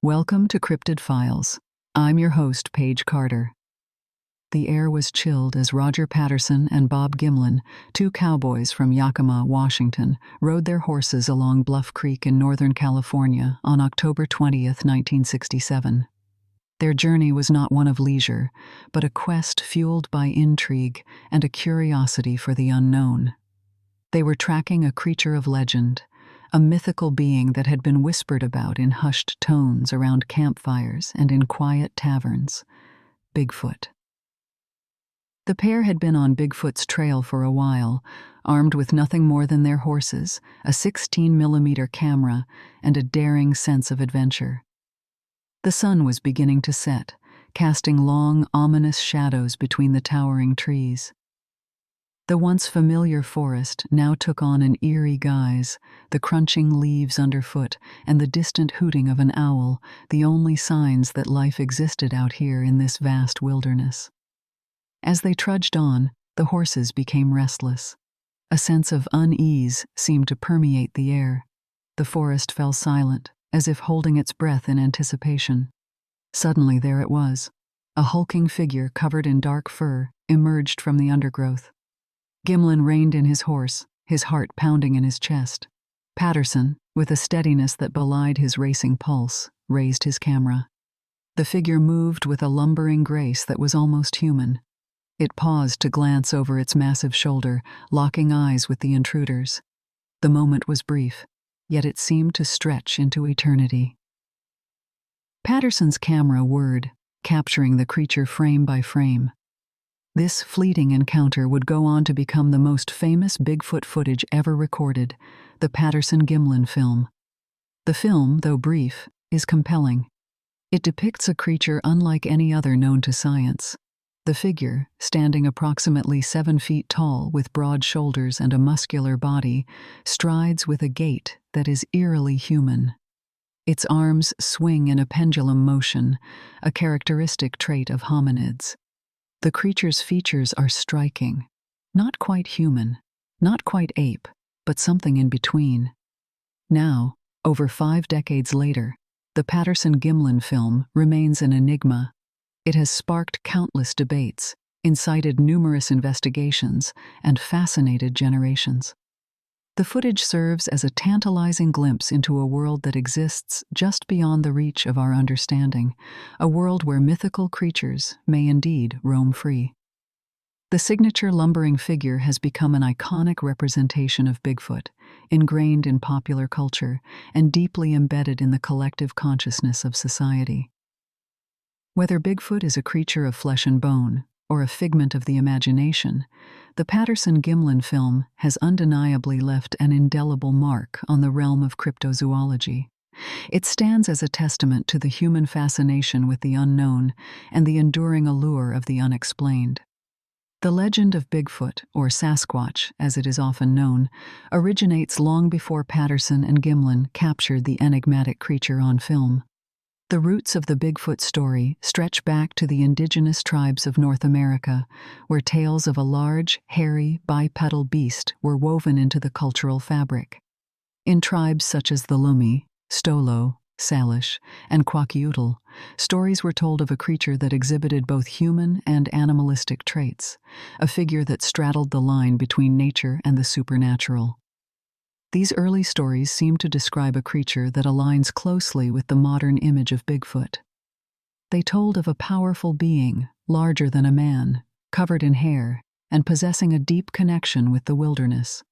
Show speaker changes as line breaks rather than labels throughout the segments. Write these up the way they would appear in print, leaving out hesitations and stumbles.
Welcome to Cryptid Files. I'm your host, Paige Carter. The air was chilled as Roger Patterson and Bob Gimlin, two cowboys from Yakima, Washington, rode their horses along Bluff Creek in Northern California on October 20th, 1967. Their journey was not one of leisure, but a quest fueled by intrigue and a curiosity for the unknown. They were tracking a creature of legend, a mythical being that had been whispered about in hushed tones around campfires and in quiet taverns: Bigfoot. The pair had been on Bigfoot's trail for a while, armed with nothing more than their horses, a 16mm camera, and a daring sense of adventure. The sun was beginning to set, casting long, ominous shadows between the towering trees. The once familiar forest now took on an eerie guise, the crunching leaves underfoot and the distant hooting of an owl, the only signs that life existed out here in this vast wilderness. As they trudged on, the horses became restless. A sense of unease seemed to permeate the air. The forest fell silent, as if holding its breath in anticipation. Suddenly there it was. A hulking figure covered in dark fur emerged from the undergrowth. Gimlin reined in his horse, his heart pounding in his chest. Patterson, with a steadiness that belied his racing pulse, raised his camera. The figure moved with a lumbering grace that was almost human. It paused to glance over its massive shoulder, locking eyes with the intruders. The moment was brief, yet it seemed to stretch into eternity. Patterson's camera whirred, capturing the creature frame by frame. This fleeting encounter would go on to become the most famous Bigfoot footage ever recorded, the Patterson-Gimlin film. The film, though brief, is compelling. It depicts a creature unlike any other known to science. The figure, standing approximately 7 feet tall with broad shoulders and a muscular body, strides with a gait that is eerily human. Its arms swing in a pendulum motion, a characteristic trait of hominids. The creature's features are striking. Not quite human, not quite ape, but something in between. Now, over 5 decades later, the Patterson-Gimlin film remains an enigma. It has sparked countless debates, incited numerous investigations, and fascinated generations. The footage serves as a tantalizing glimpse into a world that exists just beyond the reach of our understanding, a world where mythical creatures may indeed roam free. The signature lumbering figure has become an iconic representation of Bigfoot, ingrained in popular culture and deeply embedded in the collective consciousness of society. Whether Bigfoot is a creature of flesh and bone, or a figment of the imagination, the Patterson-Gimlin film has undeniably left an indelible mark on the realm of cryptozoology. It stands as a testament to the human fascination with the unknown and the enduring allure of the unexplained. The legend of Bigfoot, or Sasquatch as it is often known, originates long before Patterson and Gimlin captured the enigmatic creature on film. The roots of the Bigfoot story stretch back to the indigenous tribes of North America, where tales of a large, hairy, bipedal beast were woven into the cultural fabric. In tribes such as the Lummi, Stolo, Salish, and Kwakiutl, stories were told of a creature that exhibited both human and animalistic traits, a figure that straddled the line between nature and the supernatural. These early stories seem to describe a creature that aligns closely with the modern image of Bigfoot. They told of a powerful being, larger than a man, covered in hair, and possessing a deep connection with the wilderness.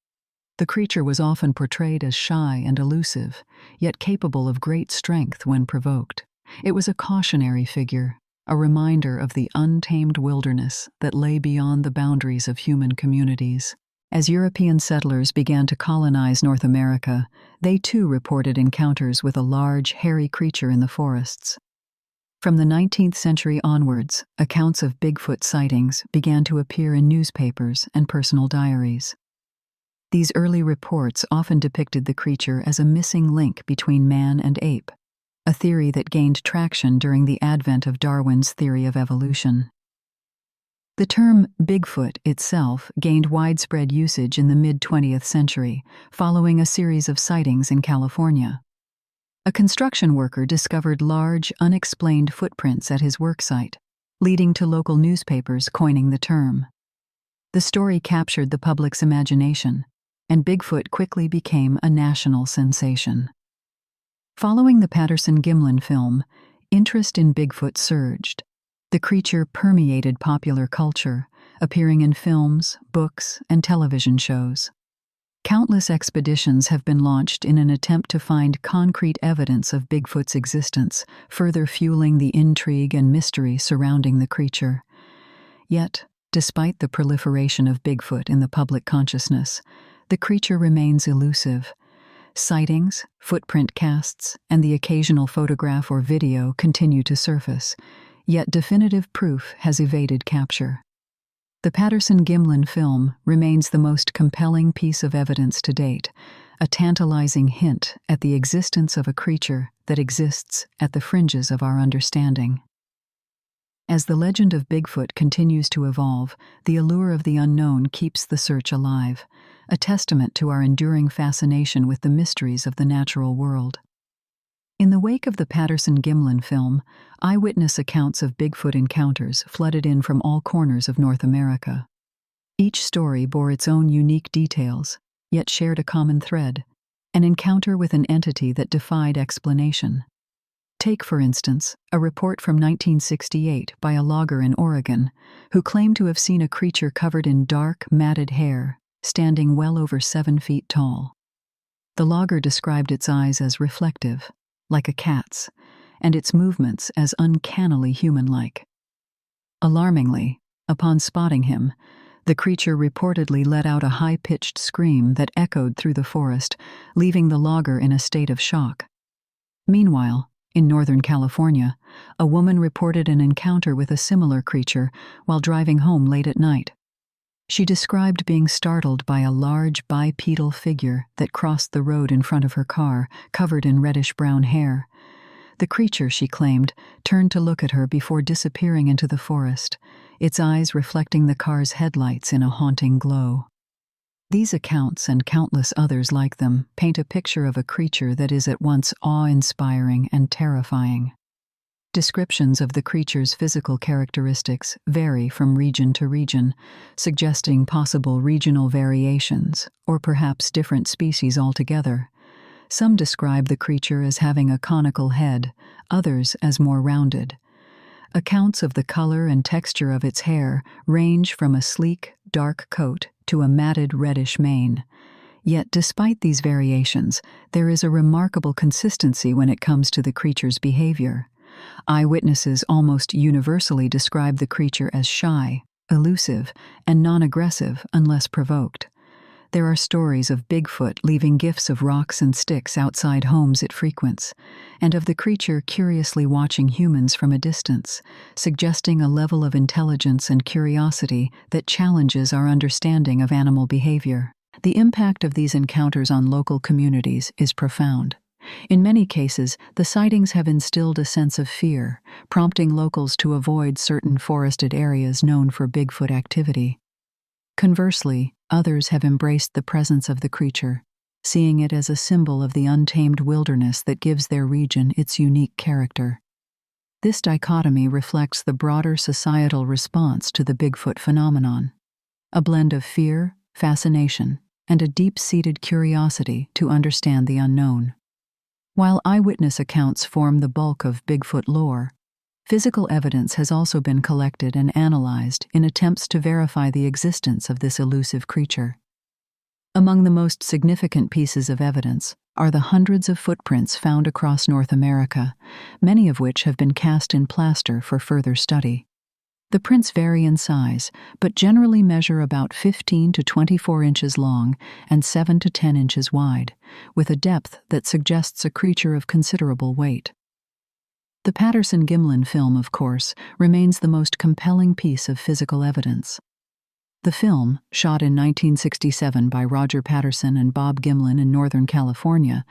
The creature was often portrayed as shy and elusive, yet capable of great strength when provoked. It was a cautionary figure, a reminder of the untamed wilderness that lay beyond the boundaries of human communities. As European settlers began to colonize North America, they too reported encounters with a large, hairy creature in the forests. From the 19th century onwards, accounts of Bigfoot sightings began to appear in newspapers and personal diaries. These early reports often depicted the creature as a missing link between man and ape, a theory that gained traction during the advent of Darwin's theory of evolution. The term Bigfoot itself gained widespread usage in the mid-20th century, following a series of sightings in California. A construction worker discovered large, unexplained footprints at his worksite, leading to local newspapers coining the term. The story captured the public's imagination, and Bigfoot quickly became a national sensation. Following the Patterson Gimlin film, interest in Bigfoot surged. The creature permeated popular culture, appearing in films, books, and television shows. Countless expeditions have been launched in an attempt to find concrete evidence of Bigfoot's existence, further fueling the intrigue and mystery surrounding the creature. Yet, despite the proliferation of Bigfoot in the public consciousness, the creature remains elusive. Sightings, footprint casts, and the occasional photograph or video continue to surface, yet definitive proof has evaded capture. The Patterson-Gimlin film remains the most compelling piece of evidence to date, a tantalizing hint at the existence of a creature that exists at the fringes of our understanding. As the legend of Bigfoot continues to evolve, the allure of the unknown keeps the search alive, a testament to our enduring fascination with the mysteries of the natural world. In the wake of the Patterson-Gimlin film, eyewitness accounts of Bigfoot encounters flooded in from all corners of North America. Each story bore its own unique details, yet shared a common thread: an encounter with an entity that defied explanation. Take, for instance, a report from 1968 by a logger in Oregon who claimed to have seen a creature covered in dark, matted hair, standing well over 7 feet tall. The logger described its eyes as reflective, like a cat's, and its movements as uncannily human-like. Alarmingly, upon spotting him, the creature reportedly let out a high-pitched scream that echoed through the forest, leaving the logger in a state of shock. Meanwhile, in Northern California, a woman reported an encounter with a similar creature while driving home late at night. She described being startled by a large bipedal figure that crossed the road in front of her car, covered in reddish-brown hair. The creature, she claimed, turned to look at her before disappearing into the forest, its eyes reflecting the car's headlights in a haunting glow. These accounts, and countless others like them, paint a picture of a creature that is at once awe-inspiring and terrifying. Descriptions of the creature's physical characteristics vary from region to region, suggesting possible regional variations, or perhaps different species altogether. Some describe the creature as having a conical head, others as more rounded. Accounts of the color and texture of its hair range from a sleek, dark coat to a matted reddish mane. Yet, despite these variations, there is a remarkable consistency when it comes to the creature's behavior. Eyewitnesses almost universally describe the creature as shy, elusive, and non-aggressive unless provoked. There are stories of Bigfoot leaving gifts of rocks and sticks outside homes it frequents, and of the creature curiously watching humans from a distance, suggesting a level of intelligence and curiosity that challenges our understanding of animal behavior. The impact of these encounters on local communities is profound. In many cases, the sightings have instilled a sense of fear, prompting locals to avoid certain forested areas known for Bigfoot activity. Conversely, others have embraced the presence of the creature, seeing it as a symbol of the untamed wilderness that gives their region its unique character. This dichotomy reflects the broader societal response to the Bigfoot phenomenon, a blend of fear, fascination, and a deep-seated curiosity to understand the unknown. While eyewitness accounts form the bulk of Bigfoot lore, physical evidence has also been collected and analyzed in attempts to verify the existence of this elusive creature. Among the most significant pieces of evidence are the hundreds of footprints found across North America, many of which have been cast in plaster for further study. The prints vary in size, but generally measure about 15 to 24 inches long and 7 to 10 inches wide, with a depth that suggests a creature of considerable weight. The Patterson-Gimlin film, of course, remains the most compelling piece of physical evidence. The film, shot in 1967 by Roger Patterson and Bob Gimlin in Northern California,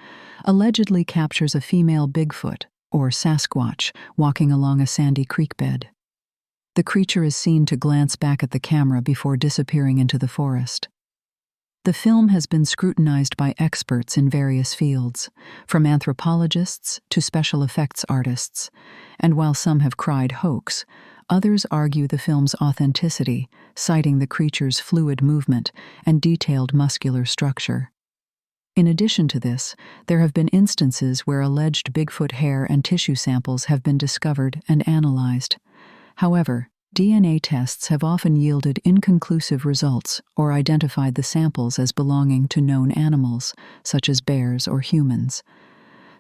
allegedly captures a female Bigfoot, or Sasquatch, walking along a sandy creek bed. The creature is seen to glance back at the camera before disappearing into the forest. The film has been scrutinized by experts in various fields, from anthropologists to special effects artists, and while some have cried hoax, others argue the film's authenticity, citing the creature's fluid movement and detailed muscular structure. In addition to this, there have been instances where alleged Bigfoot hair and tissue samples have been discovered and analyzed. However, DNA tests have often yielded inconclusive results or identified the samples as belonging to known animals, such as bears or humans.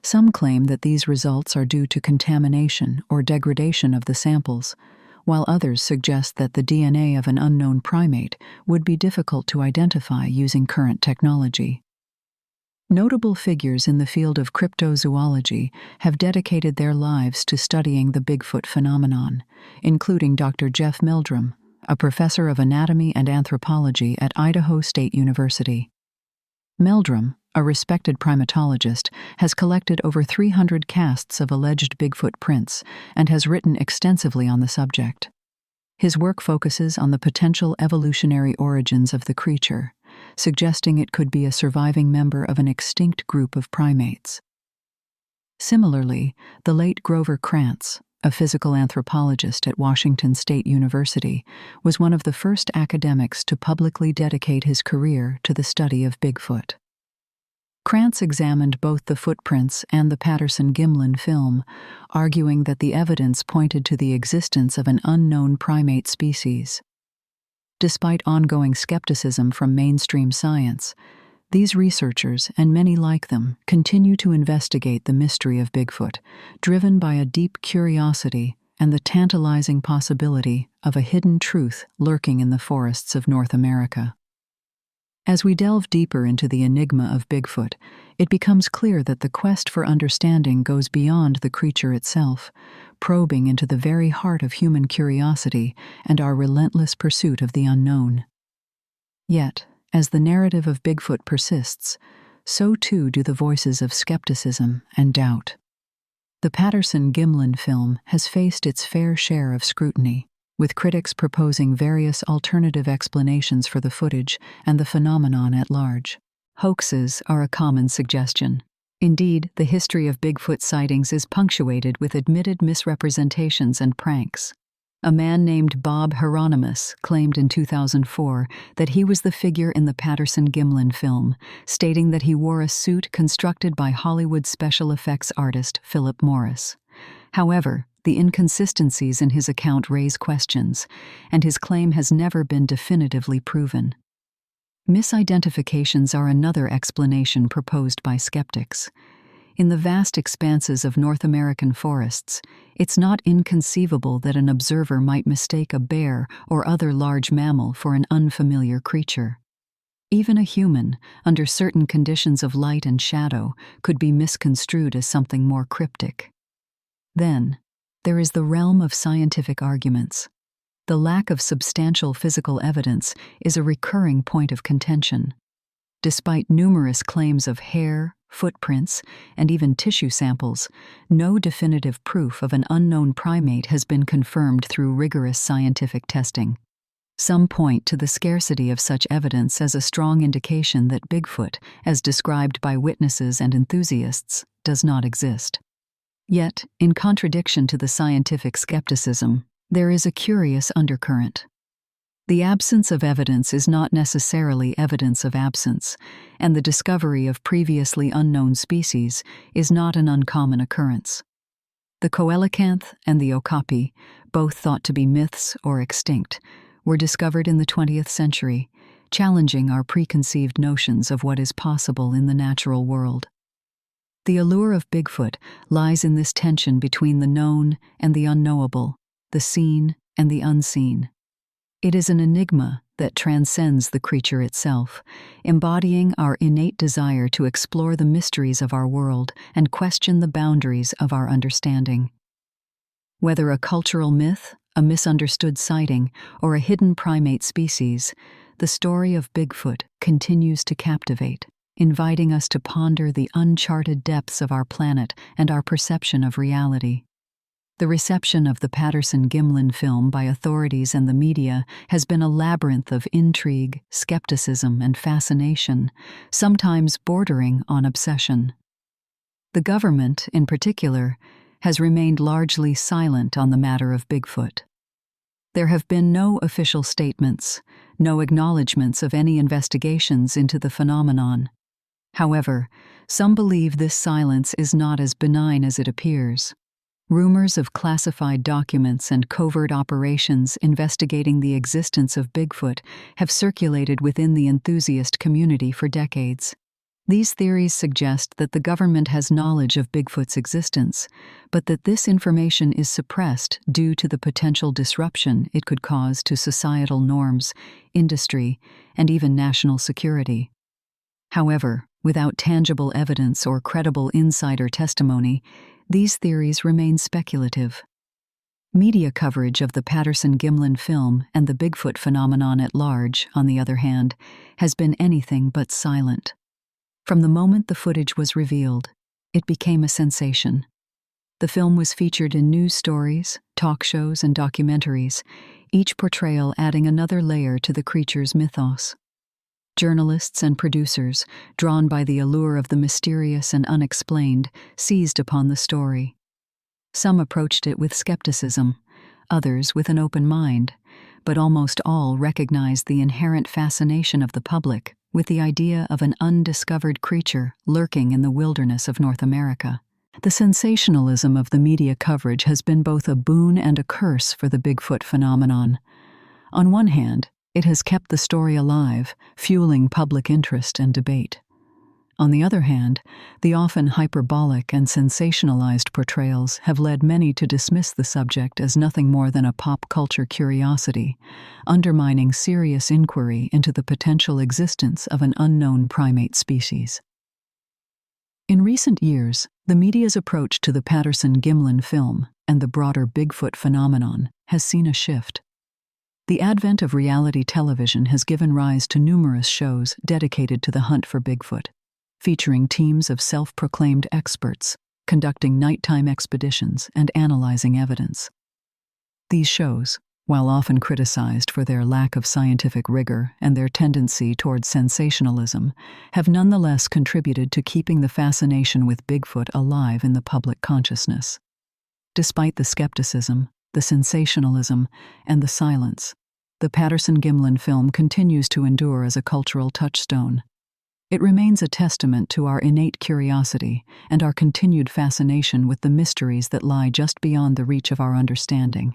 Some claim that these results are due to contamination or degradation of the samples, while others suggest that the DNA of an unknown primate would be difficult to identify using current technology. Notable figures in the field of cryptozoology have dedicated their lives to studying the Bigfoot phenomenon, including Dr. Jeff Meldrum, a professor of anatomy and anthropology at Idaho State University. Meldrum, a respected primatologist, has collected over 300 casts of alleged Bigfoot prints and has written extensively on the subject. His work focuses on the potential evolutionary origins of the creature, suggesting it could be a surviving member of an extinct group of primates. Similarly, the late Grover Krantz, a physical anthropologist at Washington State University, was one of the first academics to publicly dedicate his career to the study of Bigfoot. Krantz examined both the footprints and the Patterson Gimlin film, arguing that the evidence pointed to the existence of an unknown primate species. Despite ongoing skepticism from mainstream science, these researchers, and many like them, continue to investigate the mystery of Bigfoot, driven by a deep curiosity and the tantalizing possibility of a hidden truth lurking in the forests of North America. As we delve deeper into the enigma of Bigfoot, it becomes clear that the quest for understanding goes beyond the creature itself, probing into the very heart of human curiosity and our relentless pursuit of the unknown. Yet, as the narrative of Bigfoot persists, so too do the voices of skepticism and doubt. The Patterson Gimlin film has faced its fair share of scrutiny, with critics proposing various alternative explanations for the footage and the phenomenon at large. Hoaxes are a common suggestion. Indeed, the history of Bigfoot sightings is punctuated with admitted misrepresentations and pranks. A man named Bob Hieronymus claimed in 2004 that he was the figure in the Patterson Gimlin film, stating that he wore a suit constructed by Hollywood special effects artist Philip Morris. However, the inconsistencies in his account raise questions, and his claim has never been definitively proven. Misidentifications are another explanation proposed by skeptics. In the vast expanses of North American forests, it's not inconceivable that an observer might mistake a bear or other large mammal for an unfamiliar creature. Even a human, under certain conditions of light and shadow, could be misconstrued as something more cryptic. Then, there is the realm of scientific arguments. The lack of substantial physical evidence is a recurring point of contention. Despite numerous claims of hair, footprints, and even tissue samples, no definitive proof of an unknown primate has been confirmed through rigorous scientific testing. Some point to the scarcity of such evidence as a strong indication that Bigfoot, as described by witnesses and enthusiasts, does not exist. Yet, in contradiction to the scientific skepticism, there is a curious undercurrent. The absence of evidence is not necessarily evidence of absence, and the discovery of previously unknown species is not an uncommon occurrence. The coelacanth and the okapi, both thought to be myths or extinct, were discovered in the 20th century, challenging our preconceived notions of what is possible in the natural world. The allure of Bigfoot lies in this tension between the known and the unknowable, the seen and the unseen. It is an enigma that transcends the creature itself, embodying our innate desire to explore the mysteries of our world and question the boundaries of our understanding. Whether a cultural myth, a misunderstood sighting, or a hidden primate species, the story of Bigfoot continues to captivate, inviting us to ponder the uncharted depths of our planet and our perception of reality. The reception of the Patterson-Gimlin film by authorities and the media has been a labyrinth of intrigue, skepticism, and fascination, sometimes bordering on obsession. The government, in particular, has remained largely silent on the matter of Bigfoot. There have been no official statements, no acknowledgments of any investigations into the phenomenon. However, some believe this silence is not as benign as it appears. Rumors of classified documents and covert operations investigating the existence of Bigfoot have circulated within the enthusiast community for decades. These theories suggest that the government has knowledge of Bigfoot's existence, but that this information is suppressed due to the potential disruption it could cause to societal norms, industry, and even national security. However, without tangible evidence or credible insider testimony, these theories remain speculative. Media coverage of the Patterson-Gimlin film and the Bigfoot phenomenon at large, on the other hand, has been anything but silent. From the moment the footage was revealed, it became a sensation. The film was featured in news stories, talk shows, and documentaries, each portrayal adding another layer to the creature's mythos. Journalists and producers, drawn by the allure of the mysterious and unexplained, seized upon the story. Some approached it with skepticism, others with an open mind, but almost all recognized the inherent fascination of the public with the idea of an undiscovered creature lurking in the wilderness of North America. The sensationalism of the media coverage has been both a boon and a curse for the Bigfoot phenomenon. On one hand, it has kept the story alive, fueling public interest and debate. On the other hand, the often hyperbolic and sensationalized portrayals have led many to dismiss the subject as nothing more than a pop culture curiosity, undermining serious inquiry into the potential existence of an unknown primate species. In recent years, the media's approach to the Patterson-Gimlin film and the broader Bigfoot phenomenon has seen a shift. The advent of reality television has given rise to numerous shows dedicated to the hunt for Bigfoot, featuring teams of self-proclaimed experts conducting nighttime expeditions and analyzing evidence. These shows, while often criticized for their lack of scientific rigor and their tendency towards sensationalism, have nonetheless contributed to keeping the fascination with Bigfoot alive in the public consciousness. Despite the skepticism, the sensationalism, and the silence, the Patterson-Gimlin film continues to endure as a cultural touchstone. It remains a testament to our innate curiosity and our continued fascination with the mysteries that lie just beyond the reach of our understanding.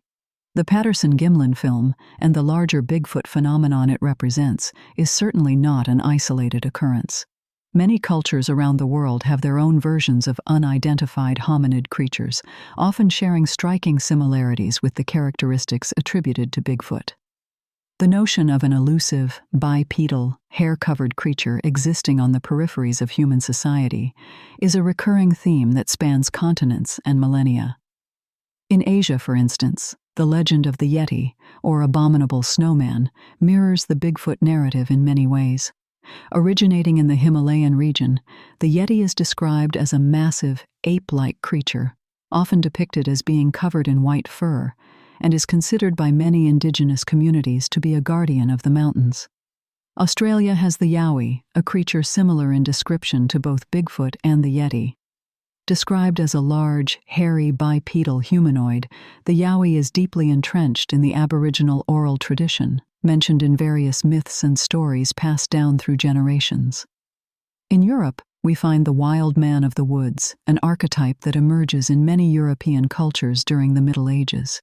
The Patterson-Gimlin film and the larger Bigfoot phenomenon it represents is certainly not an isolated occurrence. Many cultures around the world have their own versions of unidentified hominid creatures, often sharing striking similarities with the characteristics attributed to Bigfoot. The notion of an elusive, bipedal, hair-covered creature existing on the peripheries of human society is a recurring theme that spans continents and millennia. In Asia, for instance, the legend of the Yeti, or abominable snowman, mirrors the Bigfoot narrative in many ways. Originating in the Himalayan region, the Yeti is described as a massive, ape-like creature, often depicted as being covered in white fur, and is considered by many indigenous communities to be a guardian of the mountains. Australia has the yowie, a creature similar in description to both Bigfoot and the Yeti. Described as a large, hairy bipedal humanoid, the yowie is deeply entrenched in the Aboriginal oral tradition, mentioned in various myths and stories passed down through generations. In Europe, we find the wild man of the woods, an archetype that emerges in many European cultures during the Middle Ages.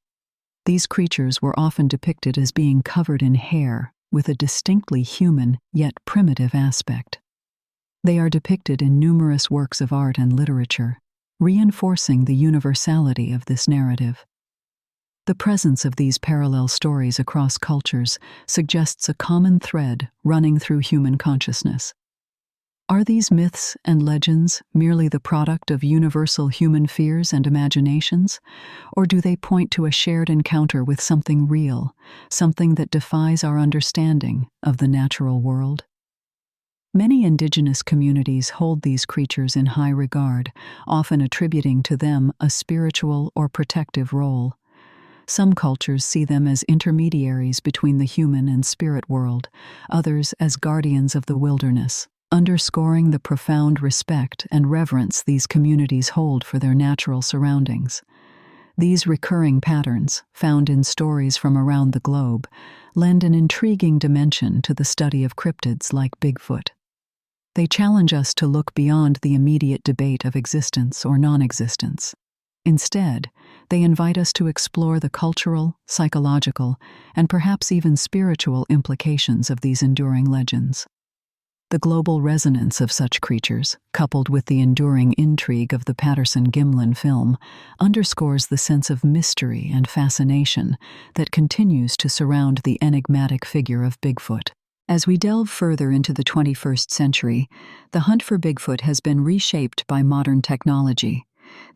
These creatures were often depicted as being covered in hair, with a distinctly human yet primitive aspect. They are depicted in numerous works of art and literature, reinforcing the universality of this narrative. The presence of these parallel stories across cultures suggests a common thread running through human consciousness. Are these myths and legends merely the product of universal human fears and imaginations, or do they point to a shared encounter with something real, something that defies our understanding of the natural world? Many indigenous communities hold these creatures in high regard, often attributing to them a spiritual or protective role. Some cultures see them as intermediaries between the human and spirit world, others as guardians of the wilderness, underscoring the profound respect and reverence these communities hold for their natural surroundings. These recurring patterns, found in stories from around the globe, lend an intriguing dimension to the study of cryptids like Bigfoot. They challenge us to look beyond the immediate debate of existence or non-existence. Instead, they invite us to explore the cultural, psychological, and perhaps even spiritual implications of these enduring legends. The global resonance of such creatures, coupled with the enduring intrigue of the Patterson Gimlin film, underscores the sense of mystery and fascination that continues to surround the enigmatic figure of Bigfoot. As we delve further into the 21st century, the hunt for Bigfoot has been reshaped by modern technology.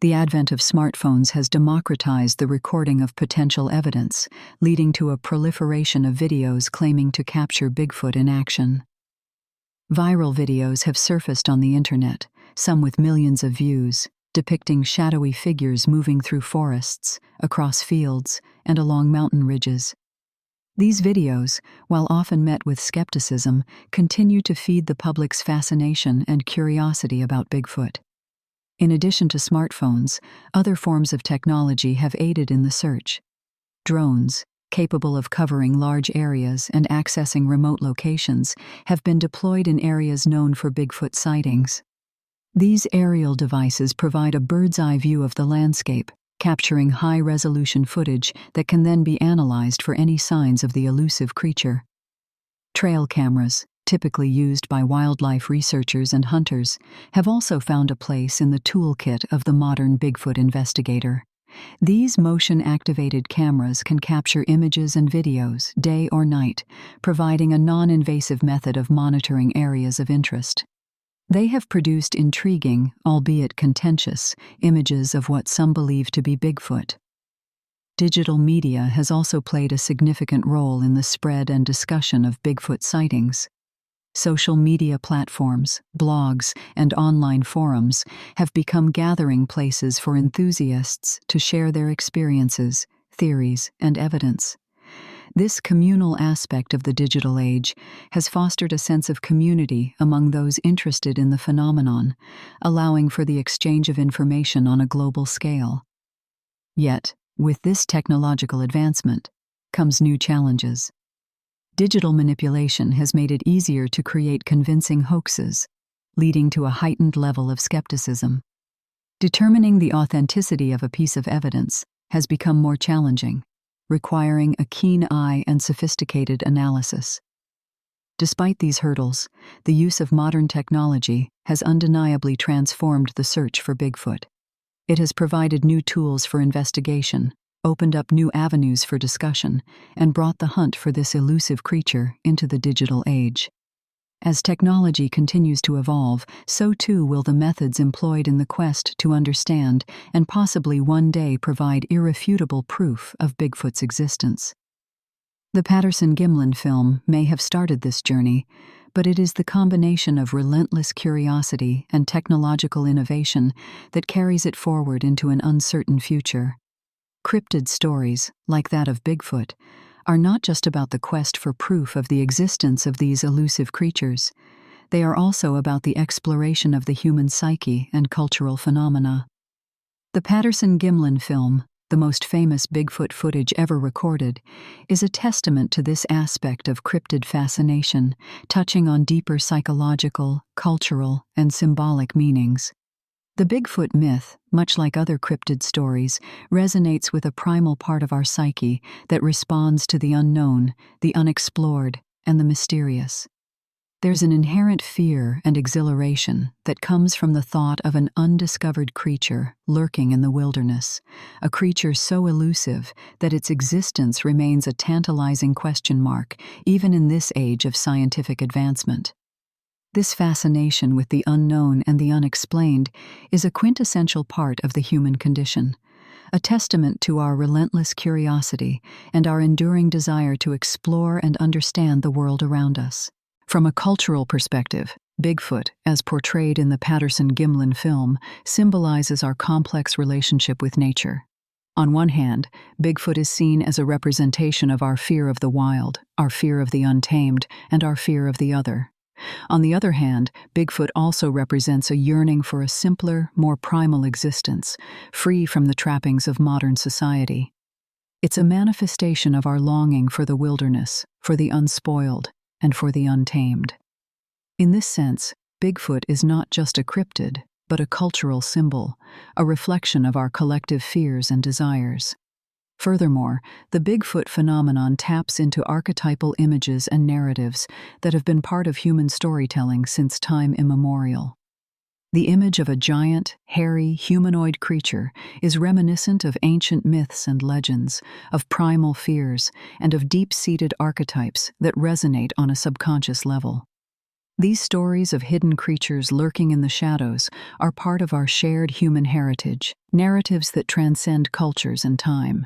The advent of smartphones has democratized the recording of potential evidence, leading to a proliferation of videos claiming to capture Bigfoot in action. Viral videos have surfaced on the internet, some with millions of views, depicting shadowy figures moving through forests, across fields, and along mountain ridges. These videos, while often met with skepticism, continue to feed the public's fascination and curiosity about Bigfoot. In addition to smartphones, other forms of technology have aided in the search. Drones, capable of covering large areas and accessing remote locations, have been deployed in areas known for Bigfoot sightings. These aerial devices provide a bird's-eye view of the landscape, capturing high-resolution footage that can then be analyzed for any signs of the elusive creature. Trail cameras, typically used by wildlife researchers and hunters, have also found a place in the toolkit of the modern Bigfoot investigator. These motion-activated cameras can capture images and videos, day or night, providing a non-invasive method of monitoring areas of interest. They have produced intriguing, albeit contentious, images of what some believe to be Bigfoot. Digital media has also played a significant role in the spread and discussion of Bigfoot sightings. Social media platforms, blogs, and online forums have become gathering places for enthusiasts to share their experiences, theories, and evidence. This communal aspect of the digital age has fostered a sense of community among those interested in the phenomenon, allowing for the exchange of information on a global scale. Yet, with this technological advancement, comes new challenges. Digital manipulation has made it easier to create convincing hoaxes, leading to a heightened level of skepticism. Determining the authenticity of a piece of evidence has become more challenging, requiring a keen eye and sophisticated analysis. Despite these hurdles, the use of modern technology has undeniably transformed the search for Bigfoot. It has provided new tools for investigation, opened up new avenues for discussion, and brought the hunt for this elusive creature into the digital age. As technology continues to evolve, so too will the methods employed in the quest to understand and possibly one day provide irrefutable proof of Bigfoot's existence. The Patterson Gimlin film may have started this journey, but it is the combination of relentless curiosity and technological innovation that carries it forward into an uncertain future. Cryptid stories, like that of Bigfoot, are not just about the quest for proof of the existence of these elusive creatures. They are also about the exploration of the human psyche and cultural phenomena. The Patterson Gimlin film, the most famous Bigfoot footage ever recorded, is a testament to this aspect of cryptid fascination, touching on deeper psychological, cultural, and symbolic meanings. The Bigfoot myth, much like other cryptid stories, resonates with a primal part of our psyche that responds to the unknown, the unexplored, and the mysterious. There's an inherent fear and exhilaration that comes from the thought of an undiscovered creature lurking in the wilderness, a creature so elusive that its existence remains a tantalizing question mark, even in this age of scientific advancement. This fascination with the unknown and the unexplained is a quintessential part of the human condition, a testament to our relentless curiosity and our enduring desire to explore and understand the world around us. From a cultural perspective, Bigfoot, as portrayed in the Patterson Gimlin film, symbolizes our complex relationship with nature. On one hand, Bigfoot is seen as a representation of our fear of the wild, our fear of the untamed, and our fear of the other. On the other hand, Bigfoot also represents a yearning for a simpler, more primal existence, free from the trappings of modern society. It's a manifestation of our longing for the wilderness, for the unspoiled, and for the untamed. In this sense, Bigfoot is not just a cryptid, but a cultural symbol, a reflection of our collective fears and desires. Furthermore, the Bigfoot phenomenon taps into archetypal images and narratives that have been part of human storytelling since time immemorial. The image of a giant, hairy, humanoid creature is reminiscent of ancient myths and legends, of primal fears, and of deep-seated archetypes that resonate on a subconscious level. These stories of hidden creatures lurking in the shadows are part of our shared human heritage, narratives that transcend cultures and time.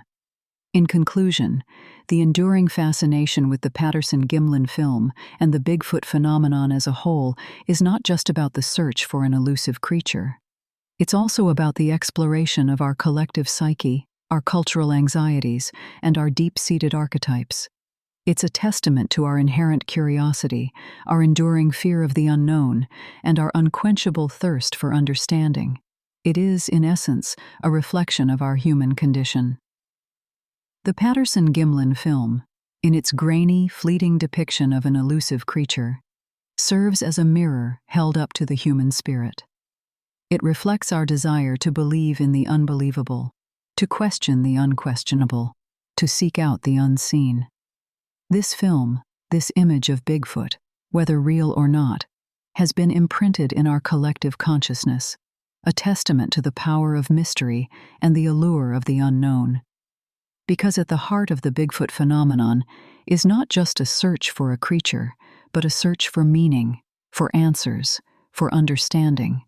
In conclusion, the enduring fascination with the Patterson Gimlin film and the Bigfoot phenomenon as a whole is not just about the search for an elusive creature. It's also about the exploration of our collective psyche, our cultural anxieties, and our deep-seated archetypes. It's a testament to our inherent curiosity, our enduring fear of the unknown, and our unquenchable thirst for understanding. It is, in essence, a reflection of our human condition. The Patterson Gimlin film, in its grainy, fleeting depiction of an elusive creature, serves as a mirror held up to the human spirit. It reflects our desire to believe in the unbelievable, to question the unquestionable, to seek out the unseen. This film, this image of Bigfoot, whether real or not, has been imprinted in our collective consciousness, a testament to the power of mystery and the allure of the unknown. Because at the heart of the Bigfoot phenomenon is not just a search for a creature, but a search for meaning, for answers, for understanding.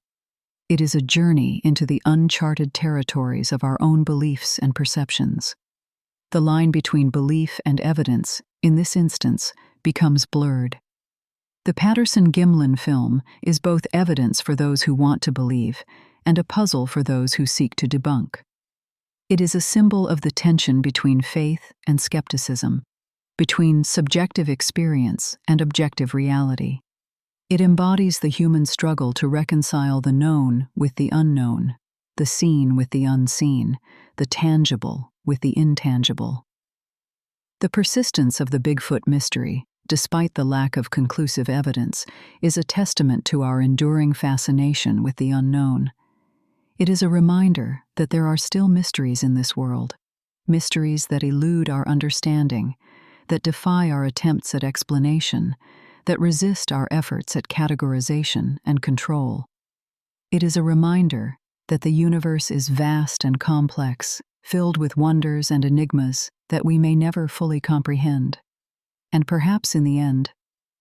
It is a journey into the uncharted territories of our own beliefs and perceptions. The line between belief and evidence, in this instance, becomes blurred. The Patterson Gimlin film is both evidence for those who want to believe and a puzzle for those who seek to debunk. It is a symbol of the tension between faith and skepticism, between subjective experience and objective reality. It embodies the human struggle to reconcile the known with the unknown, the seen with the unseen, the tangible with the intangible. The persistence of the Bigfoot mystery, despite the lack of conclusive evidence, is a testament to our enduring fascination with the unknown. It is a reminder that there are still mysteries in this world, mysteries that elude our understanding, that defy our attempts at explanation, that resist our efforts at categorization and control. It is a reminder that the universe is vast and complex, filled with wonders and enigmas that we may never fully comprehend. And perhaps in the end,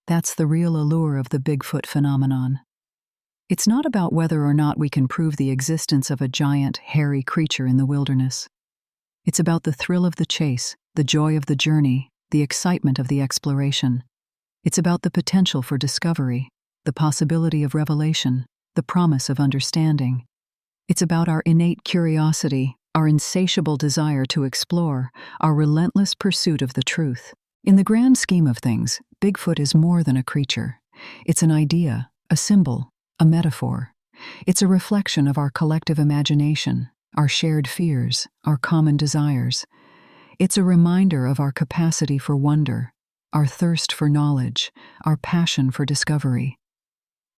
that's the real allure of the Bigfoot phenomenon. It's not about whether or not we can prove the existence of a giant, hairy creature in the wilderness. It's about the thrill of the chase, the joy of the journey, the excitement of the exploration. It's about the potential for discovery, the possibility of revelation, the promise of understanding. It's about our innate curiosity, our insatiable desire to explore, our relentless pursuit of the truth. In the grand scheme of things, Bigfoot is more than a creature. It's an idea, a symbol, a metaphor. It's a reflection of our collective imagination, our shared fears, our common desires. It's a reminder of our capacity for wonder, our thirst for knowledge, our passion for discovery.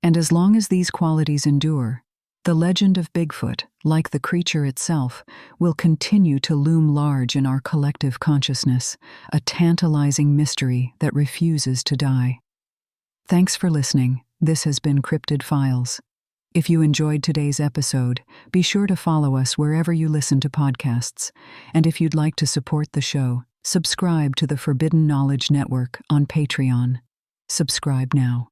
And as long as these qualities endure, the legend of Bigfoot, like the creature itself, will continue to loom large in our collective consciousness, a tantalizing mystery that refuses to die. Thanks for listening. This has been Cryptid Files. If you enjoyed today's episode, be sure to follow us wherever you listen to podcasts. And if you'd like to support the show, subscribe to the Forbidden Knowledge Network on Patreon. Subscribe now.